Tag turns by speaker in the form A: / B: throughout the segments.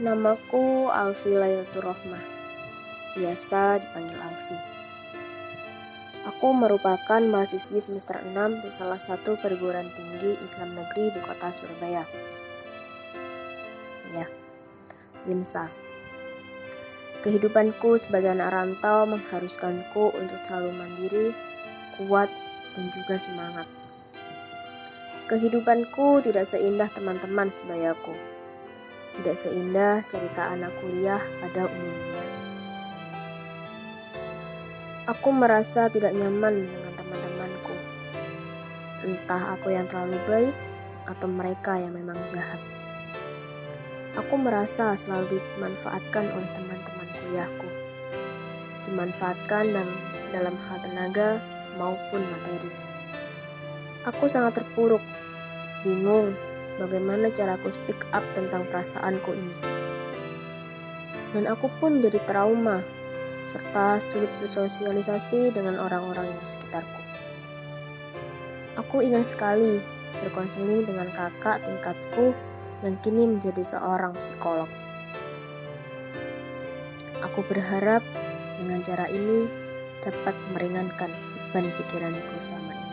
A: Namaku Alfi Laylatur Rohmah, biasa dipanggil Alfi. Aku merupakan mahasiswi semester 6 di salah satu perguruan tinggi Islam negeri di kota Surabaya. Ya, WINSA. Kehidupanku sebagai anak rantau mengharuskanku untuk selalu mandiri, kuat, dan juga semangat. Kehidupanku tidak seindah teman-teman sebayaku. Tidak seindah cerita anak kuliah pada umumnya. Aku merasa tidak nyaman dengan teman-temanku. Entah aku yang terlalu baik atau mereka yang memang jahat. Aku merasa selalu dimanfaatkan oleh teman-teman kuliahku. Dimanfaatkan dalam hal tenaga maupun materi. Aku sangat terpuruk, bingung bagaimana cara aku speak up tentang perasaanku ini. Dan aku pun jadi trauma, serta sulit bersosialisasi dengan orang-orang yang di sekitarku. Aku ingin sekali berkonseling dengan kakak tingkatku yang kini menjadi seorang psikolog. Aku berharap dengan cara ini dapat meringankan beban pikiranku selama ini.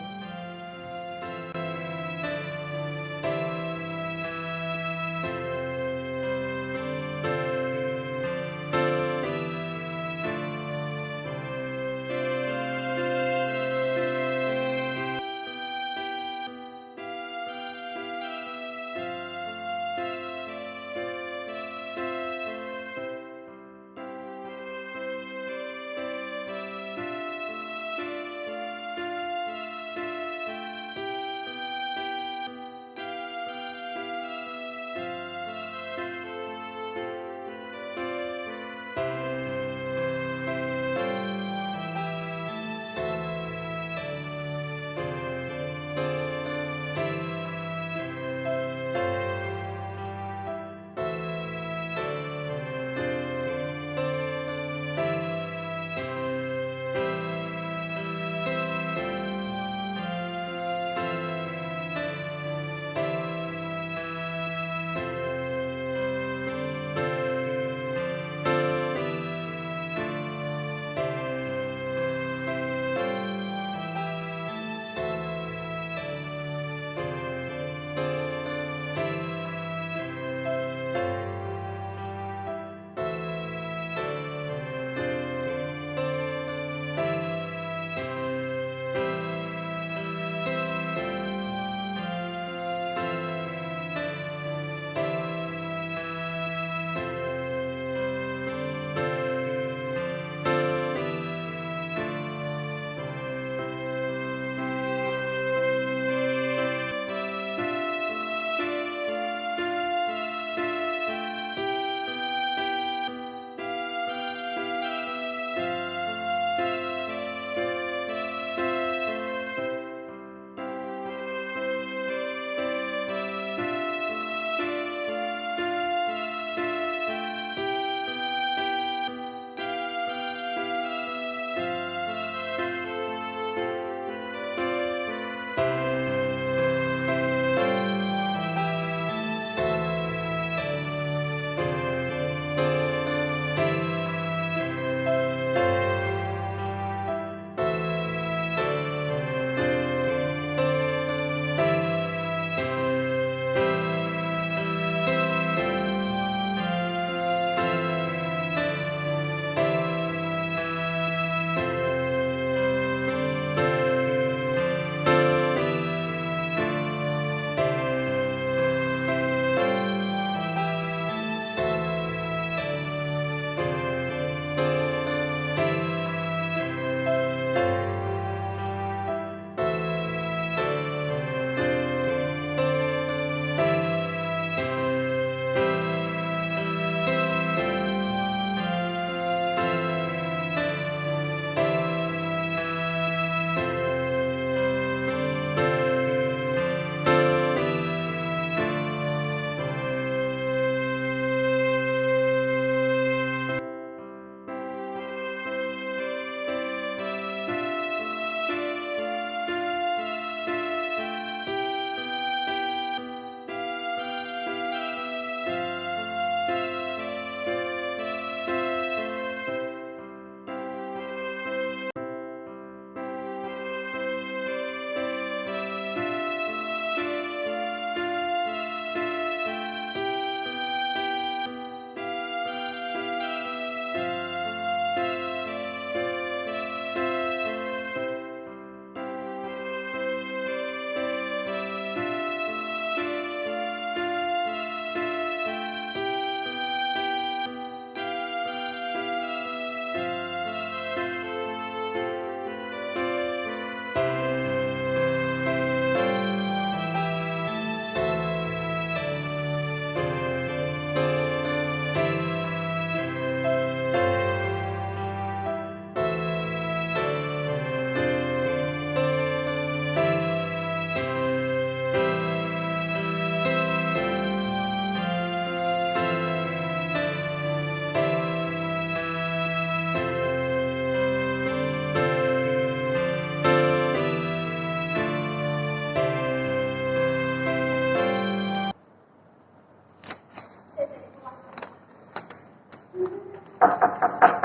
A: Silahkan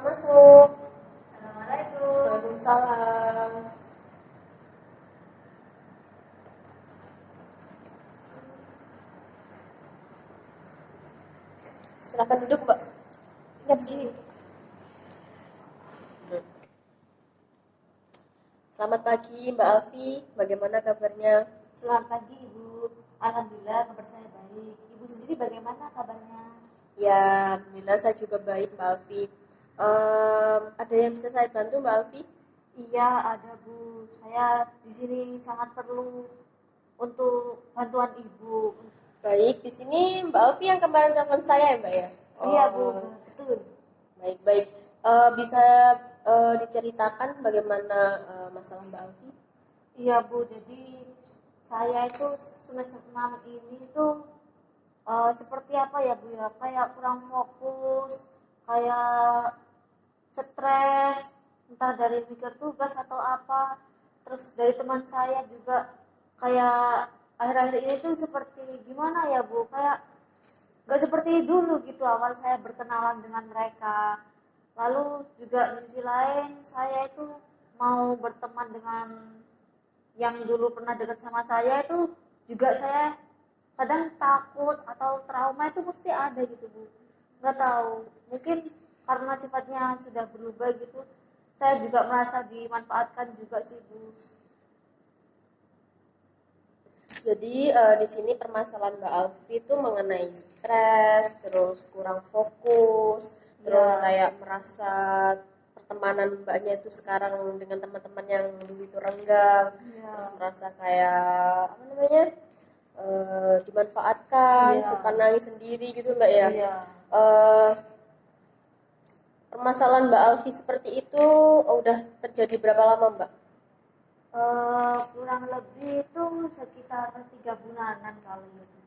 A: masuk.
B: Assalamualaikum.
A: Waalaikumsalam. Silahkan duduk, Mbak. Ingat duduk. Selamat pagi, Mbak Alfi. Bagaimana kabarnya?
B: Selamat pagi Ibu. Alhamdulillah kabar saya baik. Ibu sendiri bagaimana kabarnya?
A: Ya, alhamdulillah saya juga baik, Mbak Alfi. Ada yang bisa saya bantu, Mbak Alfi?
B: Iya ada Bu. Saya di sini sangat perlu untuk bantuan Ibu.
A: Baik, di sini Mbak Alfi yang kemarin telepon saya ya, Mbak ya?
B: Iya Bu,
A: Oh,
B: betul.
A: baik. Bisa diceritakan bagaimana masalah Mbak Alfi?
B: Iya Bu, jadi saya itu semester 6 ini tuh seperti apa ya Bu ya? Kayak kurang fokus, kayak stres, entah dari mikir tugas atau apa. Terus dari teman saya juga kayak akhir-akhir ini tuh seperti gimana ya Bu, kayak gak seperti dulu gitu awal saya berkenalan dengan mereka. Lalu juga di sisi lain saya itu mau berteman dengan yang dulu pernah dekat sama saya itu juga saya kadang takut atau trauma itu mesti ada gitu Bu. Nggak tahu, mungkin karena sifatnya sudah berubah gitu, saya juga merasa dimanfaatkan juga sih Bu.
A: Jadi di sini permasalahan Mbak Alfi itu mengenai stres, terus kurang fokus, terus
B: Ya,
A: kayak merasa pertemanan Mbaknya itu sekarang dengan teman-teman yang dulu itu renggang, terus
B: ya,
A: merasa kayak apa namanya dimanfaatkan,
B: iya,
A: suka nangis sendiri gitu Mbak ya.
B: iya.
A: Eh, Permasalahan Mbak Alfi seperti itu udah terjadi berapa lama Mbak?
B: Kurang lebih itu sekitar 3 bulanan kali itu.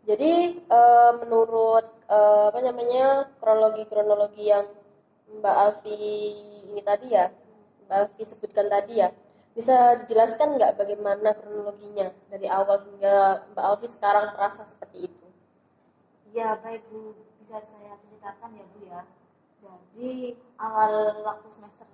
A: Jadi menurut apa namanya kronologi yang Mbak Alfi ini tadi ya, Mbak Alfi sebutkan tadi ya, bisa dijelaskan nggak bagaimana kronologinya dari awal hingga Mbak Alfi sekarang merasa seperti itu?
B: Ya baik Bu, bisa saya ceritakan ya Bu ya. Jadi awal waktu semester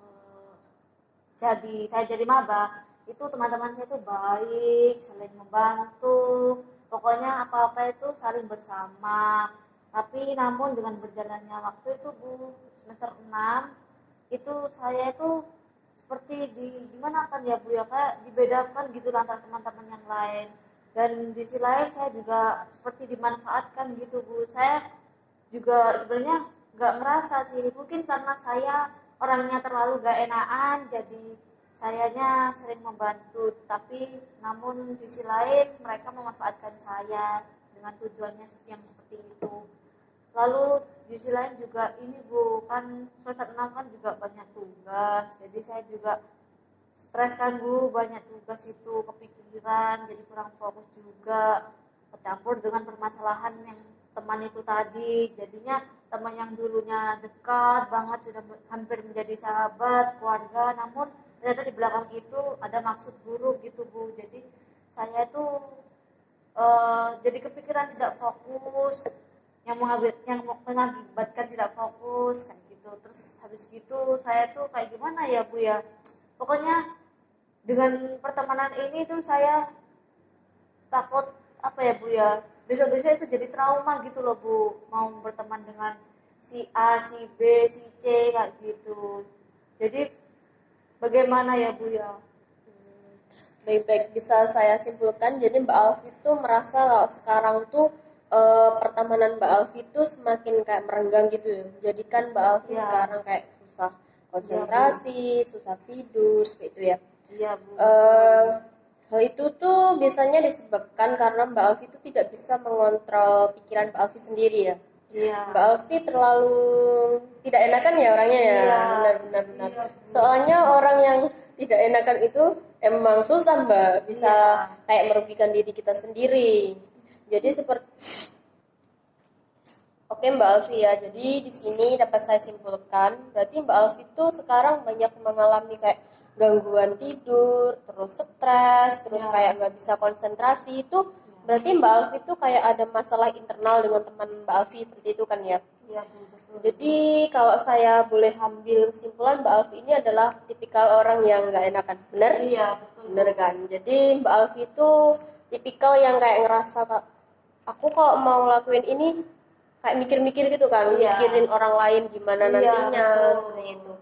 B: saya jadi maba, itu teman-teman saya itu baik, saling membantu, pokoknya apa-apa itu saling bersama. Tapi namun dengan berjalannya waktu itu Bu, semester 6 itu saya itu seperti gimana kan ya Bu ya, kayak dibedakan gitu antara teman-teman yang lain. Dan di sisi lain saya juga seperti dimanfaatkan gitu Bu. Saya juga sebenarnya nggak merasa sih, mungkin karena saya orangnya terlalu gak enakan jadi sayanya sering membantu, tapi namun di sisi lain mereka memanfaatkan saya dengan tujuannya yang seperti itu. Lalu di sisi lain juga ini Bu, kan semester 6 kan juga banyak tugas, jadi saya juga stres kan Bu, banyak tugas itu kepikiran, jadi kurang fokus juga, kecampur dengan permasalahan yang teman itu tadi, jadinya teman yang dulunya dekat banget sudah hampir menjadi sahabat keluarga, namun ternyata di belakang itu ada maksud buruk gitu Bu. Jadi saya itu jadi kepikiran tidak fokus, yang mengakibatkan tidak fokus kayak gitu. Terus habis gitu saya tuh kayak gimana ya Bu ya, pokoknya dengan pertemanan ini tuh saya takut apa ya Bu ya, besok-besok itu jadi trauma gitu loh Bu, mau berteman dengan si A, si B, si C kayak gitu. Jadi bagaimana ya Bu ya?
A: Baik-baik, bisa saya simpulkan jadi Mbak Alfi itu merasa kalau sekarang tuh pertemanan Mbak Alfi itu semakin kayak merenggang gitu ya. Jadi kan Mbak Alfi
B: Ya,
A: sekarang kayak susah
B: iya Bu,
A: konsentrasi, susah tidur, seperti itu ya.
B: iya Bu, betul.
A: Eh, Hal itu tuh biasanya disebabkan karena Mbak Alfi itu tidak bisa mengontrol pikiran Mbak Alfi sendiri ya.
B: Iya,
A: Mbak Alfi terlalu tidak enakan ya orangnya ya,
B: iya,
A: benar-benar.
B: iya Bu,
A: Soalnya orang yang tidak enakan itu emang susah Mbak, bisa
B: iya,
A: kayak merugikan diri kita sendiri. Jadi seperti Oke Mbak Alfi ya, jadi di sini dapat saya simpulkan, berarti Mbak Alfi itu sekarang banyak mengalami kayak gangguan tidur, terus stres, terus
B: Ya.
A: kayak nggak bisa konsentrasi itu, berarti Mbak Alfi itu kayak ada masalah internal dengan teman Mbak Alfi seperti itu kan ya?
B: Iya Bu, betul.
A: Jadi kalau saya boleh ambil kesimpulan Mbak Alfi ini adalah tipikal orang yang nggak enakan, benar?
B: Iya betul.
A: Bener kan? Jadi Mbak Alfi itu tipikal yang kayak ngerasa aku kok mau lakuin ini kayak mikir-mikir gitu kan,
B: Iya.
A: mikirin orang lain gimana
B: Iya,
A: nantinya
B: betul.
A: seperti itu.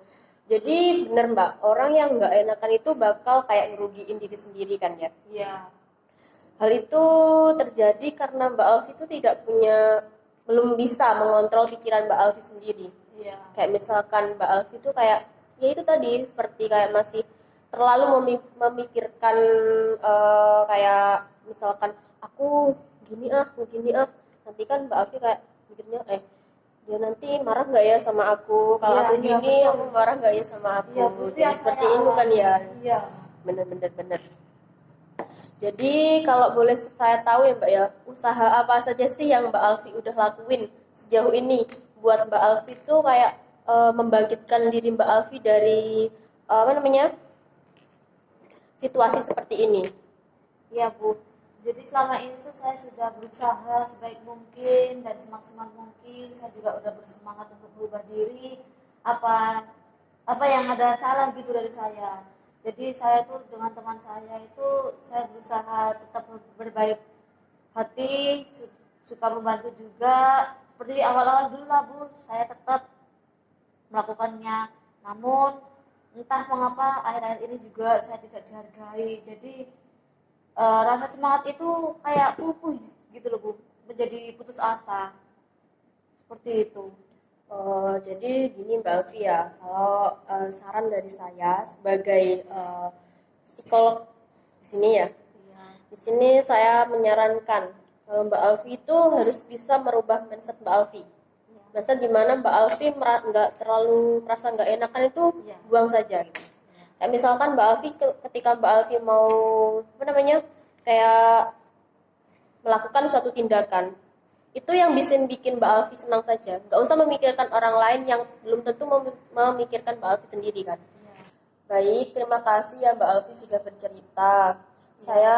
A: Jadi bener Mbak, orang yang nggak enakan itu bakal kayak ngerugiin diri sendiri kan ya.
B: Iya.
A: Hal itu terjadi karena Mbak Alfi itu belum bisa mengontrol pikiran Mbak Alfi sendiri.
B: Iya.
A: Kayak misalkan Mbak Alfi itu kayak ya itu tadi seperti kayak masih terlalu memikirkan kayak misalkan aku gini nanti kan Mbak Alfi kayak mikirnya dia nanti marah nggak ya sama aku kalau
B: Iya,
A: aku
B: iya,
A: gini
B: betul.
A: aku marah nggak ya sama aku.
B: Iya, itu
A: Jadi
B: yang
A: seperti
B: saya
A: ini kan ya.
B: Iya.
A: Bener. Jadi kalau boleh saya tahu ya Mbak ya, usaha apa saja sih yang Mbak Alfi udah lakuin sejauh ini buat Mbak Alfi tuh kayak membangkitkan diri Mbak Alfi dari apa namanya situasi seperti ini.
B: Iya Bu. Jadi selama ini tuh saya sudah berusaha sebaik mungkin dan semaksimal mungkin. Saya juga udah bersemangat untuk berubah diri. Apa yang ada salah gitu dari saya. Jadi saya tuh dengan teman saya itu saya berusaha tetap berbaik hati, suka membantu juga. Seperti di awal-awal dulu lah Bu, saya tetap melakukannya. Namun entah mengapa akhir-akhir ini juga saya tidak dihargai. Jadi rasa semangat itu kayak pupus gitu loh Bu, menjadi putus asa. Seperti itu.
A: Jadi gini Mbak Alfi ya, kalau saran dari saya sebagai psikolog di sini ya,
B: Iya.
A: di sini saya menyarankan kalau Mbak Alfi itu harus bisa merubah mindset Mbak Alfi.
B: Iya.
A: Mindset dimana Mbak Alfi nggak terlalu merasa nggak enakan itu
B: Iya.
A: buang saja. Gitu. Kayak misalkan Mbak Alfi ketika Mbak Alfi mau apa namanya kayak melakukan suatu tindakan itu yang bisa bikin Mbak Alfi senang saja, nggak usah memikirkan orang lain yang belum tentu memikirkan Mbak Alfi sendiri kan.
B: Iya.
A: Baik, terima kasih ya Mbak Alfi sudah bercerita. Saya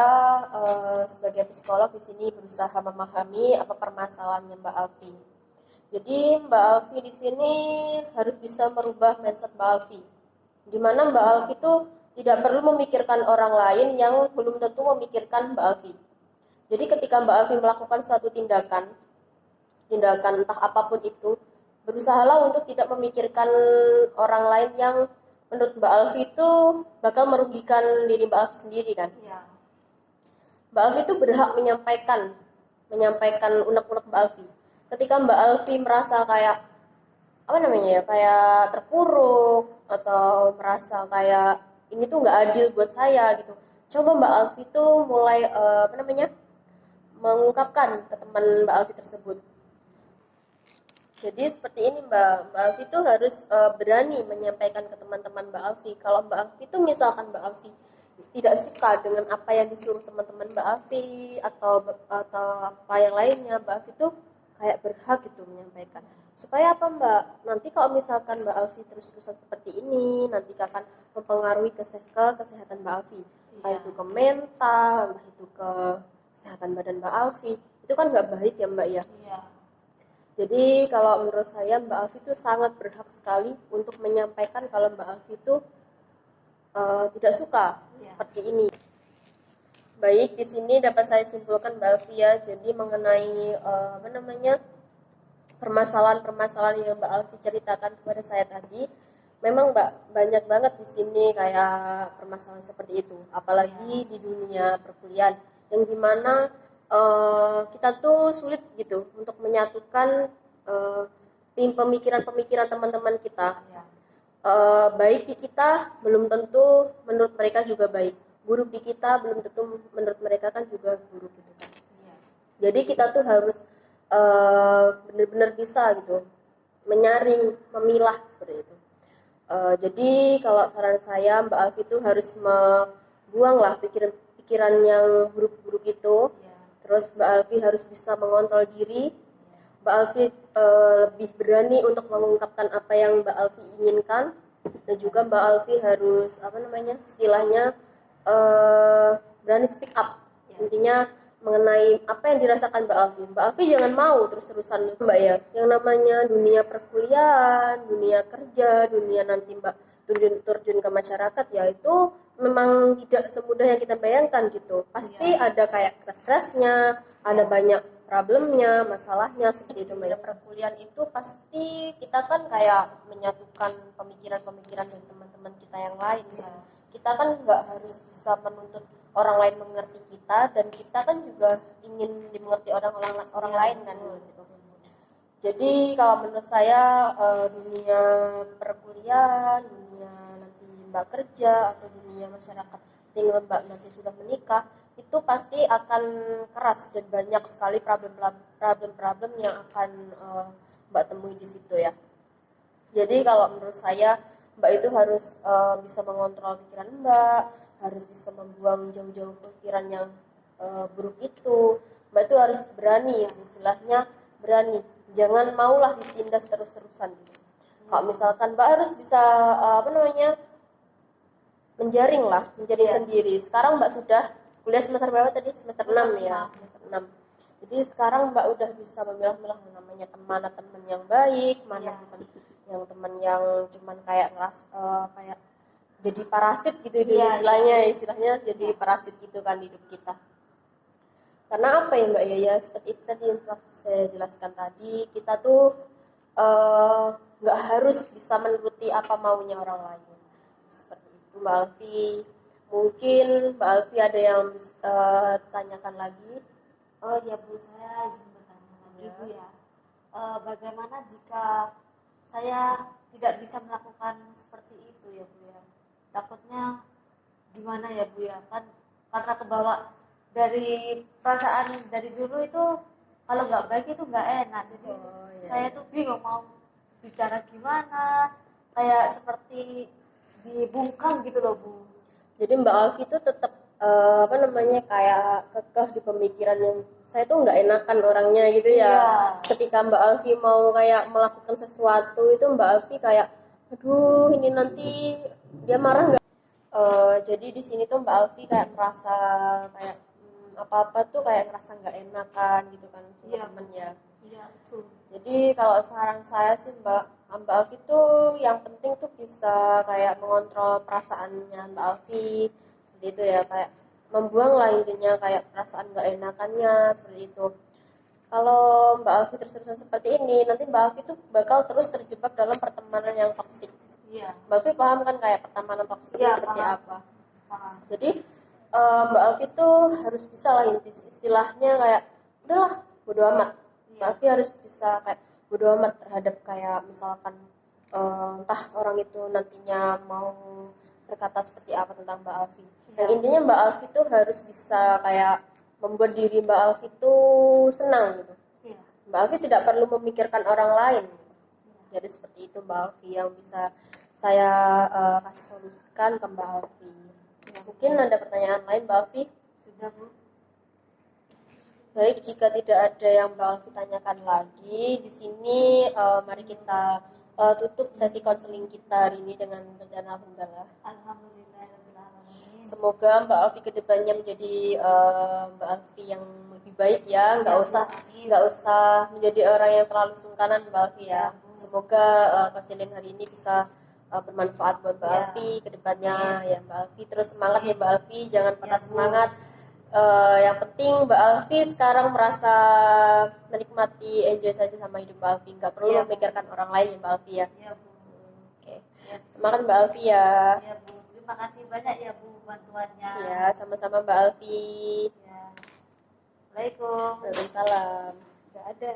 A: sebagai psikolog di sini berusaha memahami apa permasalahannya Mbak Alfi. Jadi Mbak Alfi di sini harus bisa merubah mindset Mbak Alfi, di mana Mbak Alfi itu tidak perlu memikirkan orang lain yang belum tentu memikirkan Mbak Alfi. Jadi ketika Mbak Alfi melakukan suatu tindakan entah apapun itu, berusahalah untuk tidak memikirkan orang lain yang menurut Mbak Alfi itu bakal merugikan diri Mbak Alfi sendiri kan.
B: Iya.
A: Mbak Alfi itu berhak menyampaikan unek-unek Mbak Alfi. Ketika Mbak Alfi merasa kayak apa namanya ya, kayak terpuruk atau merasa kayak ini tuh nggak adil buat saya gitu, coba Mbak Alfi tuh mulai mengungkapkan ke teman Mbak Alfi tersebut. Jadi seperti ini Mbak Alfi tuh harus berani menyampaikan ke teman-teman Mbak Alfi. Kalau Mbak Alfi tuh misalkan Mbak Alfi tidak suka dengan apa yang disuruh teman-teman Mbak Alfi atau apa yang lainnya, Mbak Alfi tuh kayak berhak gitu menyampaikan. Supaya apa Mbak? Nanti kalau misalkan Mbak Alfi terus-terusan seperti ini, nanti akan mempengaruhi kesehatan Mbak Alfi. Entah itu ke mental, entah itu ke kesehatan badan Mbak Alfi. Itu kan nggak baik ya Mbak ya.
B: Iya.
A: Jadi kalau menurut saya Mbak Alfi itu sangat berhak sekali untuk menyampaikan kalau Mbak Alfi itu tidak suka seperti ini. Baik, di sini dapat saya simpulkan Mbak Alfi ya. Jadi mengenai permasalahan-permasalahan yang Mbak Alfi ceritakan kepada saya tadi, memang Mbak banyak banget di sini kayak permasalahan seperti itu. Apalagi di dunia perkuliahan yang dimana kita tuh sulit gitu untuk menyatukan pemikiran-pemikiran teman-teman kita. Baik di kita belum tentu menurut mereka juga baik, buruk di kita belum tentu menurut mereka kan juga buruk gitu kan. Jadi kita tuh harus benar-benar bisa gitu menyaring, memilah seperti itu. Jadi kalau saran saya Mbak Alfi tuh harus membuanglah pikiran yang buruk-buruk itu. Terus Mbak Alfi harus bisa mengontrol diri. Mbak Alfi lebih berani untuk mengungkapkan apa yang Mbak Alfi inginkan, dan juga Mbak Alfi harus apa namanya istilahnya berani speak up. Intinya mengenai apa yang dirasakan Mbak Alfi. Mbak Alfi jangan mau terus-terusan Mbak ya. Yang namanya dunia perkuliahan, dunia kerja, dunia nanti Mbak terjun ke masyarakat ya itu memang tidak semudah yang kita bayangkan gitu. Pasti ada kayak stres-stresnya, ada banyak problemnya, masalahnya seperti itu. Mbak. Perkuliahan itu pasti kita kan kayak menyatukan pemikiran-pemikiran dan teman-teman kita yang lain kan. Kita kan nggak harus bisa menuntut orang lain mengerti kita, dan kita kan juga ingin dimengerti orang lain kan gitu. Jadi kalau menurut saya dunia perkuliahan, dunia nanti Mbak kerja atau dunia masyarakat tinggal Mbak nanti sudah menikah, itu pasti akan keras dan banyak sekali problem yang akan Mbak temui di situ ya. Jadi kalau menurut saya Mbak itu harus bisa mengontrol pikiran Mbak, harus bisa membuang jauh-jauh pikiran yang buruk itu. Mbak itu harus berani, istilahnya berani. Jangan maulah ditindas terus-terusan. Kalau misalkan Mbak harus bisa menjaring sendiri. Sekarang Mbak sudah kuliah semester berapa tadi? Semester 6 ya. Semester 6. Jadi sekarang Mbak udah bisa memilah-milah namanya teman yang baik, mana teman yang cuman kayak kayak jadi parasit gitu istilahnya jadi parasit gitu kan di hidup kita. Karena apa ya Mbak ya seperti itu tadi yang telah saya jelaskan tadi, kita tuh nggak harus bisa menuruti apa maunya orang lain. Seperti itu Mbak Alfi. Mungkin Mbak Alfi ada yang tanyakan lagi.
B: Oh ya Bu, saya izin bertanya lagi Bu ya. Bagaimana jika saya tidak bisa melakukan seperti itu ya Bu ya? Takutnya gimana ya Bu ya? Kan karena kebawa dari perasaan dari dulu itu kalau nggak baik itu nggak enak. Jadi saya tuh bingung mau bicara gimana, kayak seperti dibungkam gitu loh Bu.
A: Jadi Mbak Alfi itu tetap kayak kekeh di pemikiran yang saya tuh nggak enakan orangnya gitu ya. Ketika Mbak Alfi mau kayak melakukan sesuatu itu Mbak Alfi kayak aduh ini nanti dia marah nggak. Jadi di sini tuh Mbak Alfi kayak merasa kayak apa-apa tuh kayak ngerasa nggak enakan gitu kan sama temennya. Jadi kalau saran saya sih Mbak Alfi tuh yang penting tuh bisa kayak mengontrol perasaannya Mbak Alfi seperti itu ya, kayak membuang lah intinya kayak perasaan nggak enakannya seperti itu. Kalau Mbak Alfi terus-terusan seperti ini, nanti Mbak Alfi tuh bakal terus terjebak dalam pertemanan yang toksik. Mbak Alfi paham kan kayak pertemanan toksik itu seperti apa? Jadi Mbak Alfi tuh harus bisa lah istilahnya kayak udahlah bodo amat. Mbak Alfi harus bisa kayak bodo amat terhadap kayak misalkan entah orang itu nantinya mau berkata seperti apa tentang Mbak Alfi. Yang intinya Mbak Alfi tuh harus bisa kayak membuat diri Mbak Alfi tuh senang gitu. Mbak Alfi tidak perlu memikirkan orang lain. Jadi seperti itu Mbak Alfi yang bisa saya kasih solusikan ke Mbak Alfi. Mungkin ada pertanyaan lain Mbak Alfi?
B: Sudah Bu.
A: Baik, jika tidak ada yang Mbak Alfi tanyakan lagi, di sini mari kita tutup sesi konseling kita hari ini dengan bacaan alhamdulillah.
B: Alhamdulillahirobbilalamin.
A: Semoga Mbak Alfi kedepannya menjadi Mbak Alfi yang lebih baik ya, nggak usah menjadi orang yang terlalu sungkanan Mbak Alfi ya. Semoga konseling hari ini bisa bermanfaat buat Mbak Alfi kedepannya ya Mbak Alfi. Terus semangat ya Mbak Alfi, jangan patah semangat. Yang penting Mbak Alfi sekarang merasa menikmati, enjoy saja sama hidup Mbak Alfi, nggak perlu memikirkan orang lain ya Mbak Alfi ya. Oke. Semangat Mbak Alfi ya.
B: Ya Bu, terima kasih banyak ya Bu bantuannya.
A: Ya, sama-sama Mbak Alfi.
B: Ya. Assalamualaikum.
A: Waalaikumsalam.
B: Nggak ada.